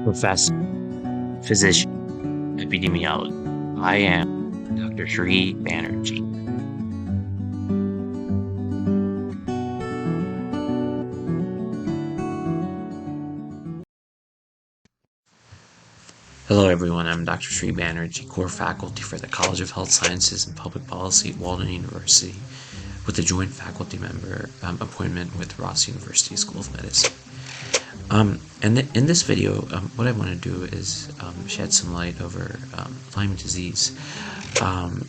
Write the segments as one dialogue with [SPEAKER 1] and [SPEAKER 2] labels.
[SPEAKER 1] Professor, Physician, Epidemiologist. I am Dr. Sri Banerjee. Hello everyone, I'm Dr. Sri Banerjee, core faculty for the College of Health Sciences and Public Policy at Walden University, with a joint faculty member appointment with Ross University School of Medicine. And in this video, what I want to do is shed some light over Lyme disease.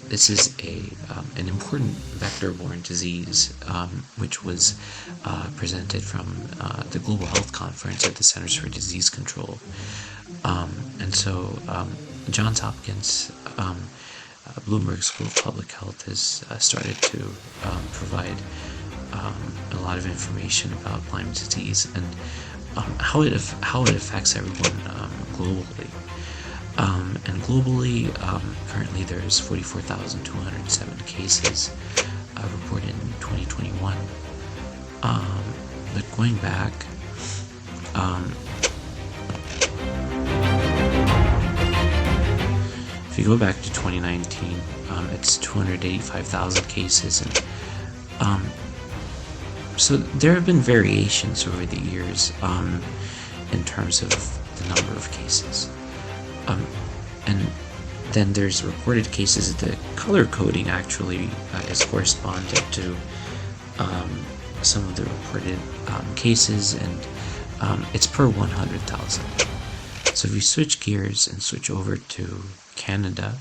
[SPEAKER 1] This is an important vector-borne disease which was presented from the Global Health Conference at the Centers for Disease Control. And so Johns Hopkins Bloomberg School of Public Health has started to provide a lot of information about Lyme disease and how it affects everyone globally. And globally, currently there's 44,207 cases reported in 2021. But going back, if you go back to 2019, it's 285,000 cases, and so there have been variations over the years in terms of the number of cases. And then there's reported cases. The color coding actually is corresponded to some of the reported cases, and it's per 100,000. So if we switch gears and switch over to Canada,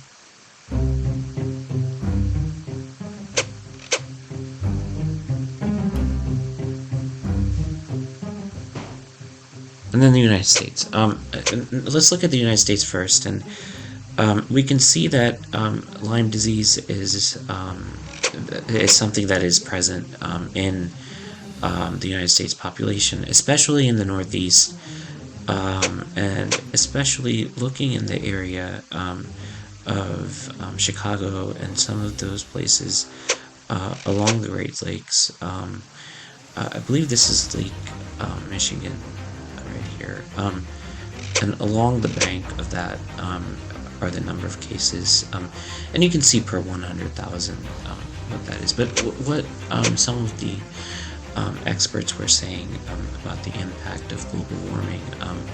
[SPEAKER 1] and then the United States. Let's look at the United States first, and we can see that Lyme disease is something that is present in the United States population, especially in the Northeast, and especially looking in the area of Chicago and some of those places along the Great Lakes. I believe this is Lake Michigan. Here. And along the bank of that are the number of cases, and you can see per 100,000 what that is. But what some of the experts were saying about the impact of global warming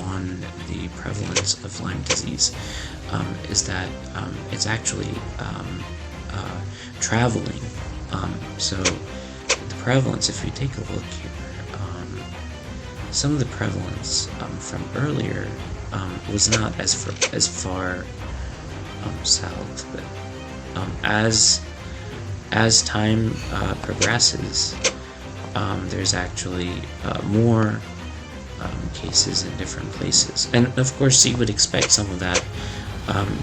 [SPEAKER 1] on the prevalence of Lyme disease is that it's actually traveling. So the prevalence, if you take a look here, some of the prevalence from earlier was not as far south, but as time progresses, there's actually more cases in different places, and of course you would expect some of that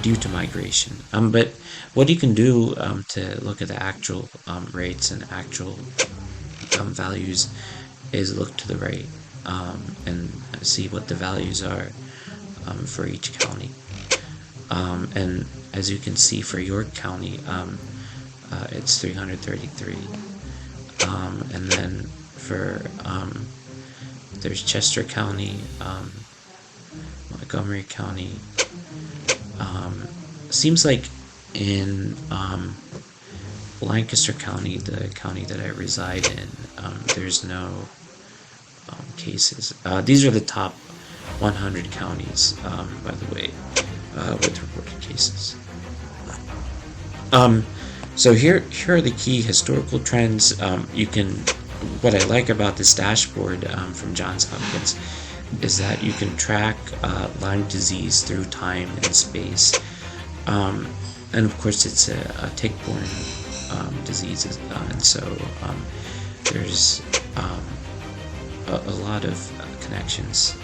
[SPEAKER 1] due to migration. But what you can do to look at the actual rates and actual values is look to the right. And see what the values are for each county. And as you can see, for York County, it's 333. And then for there's Chester County, Montgomery County. Seems like in Lancaster County, the county that I reside in, there's no cases. These are the top 100 counties, by the way, with reported cases. So here are the key historical trends. What I like about this dashboard from Johns Hopkins is that you can track Lyme disease through time and space, and of course it's a tick-borne disease, and so there's a lot of connections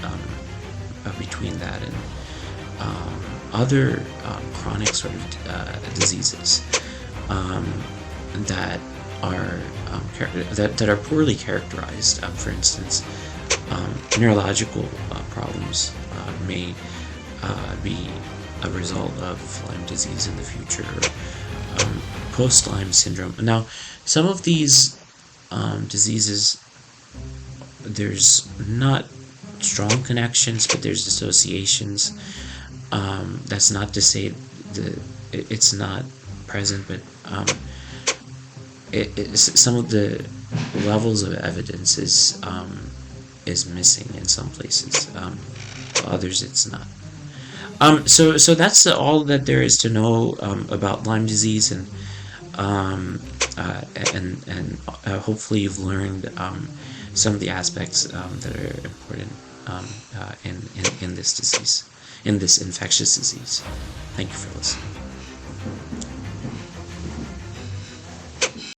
[SPEAKER 1] between that and other chronic sort of diseases that are poorly characterized. For instance, neurological problems may be a result of Lyme disease in the future, post-Lyme syndrome. Now, some of these diseases, there's not strong connections, but there's associations. That's not to say it's not present, but some of the levels of evidence is missing in some places. Others, it's not. So that's all that there is to know about Lyme disease, um, uh, hopefully you've learned some of the aspects that are important in this disease, in this infectious disease. Thank you for listening.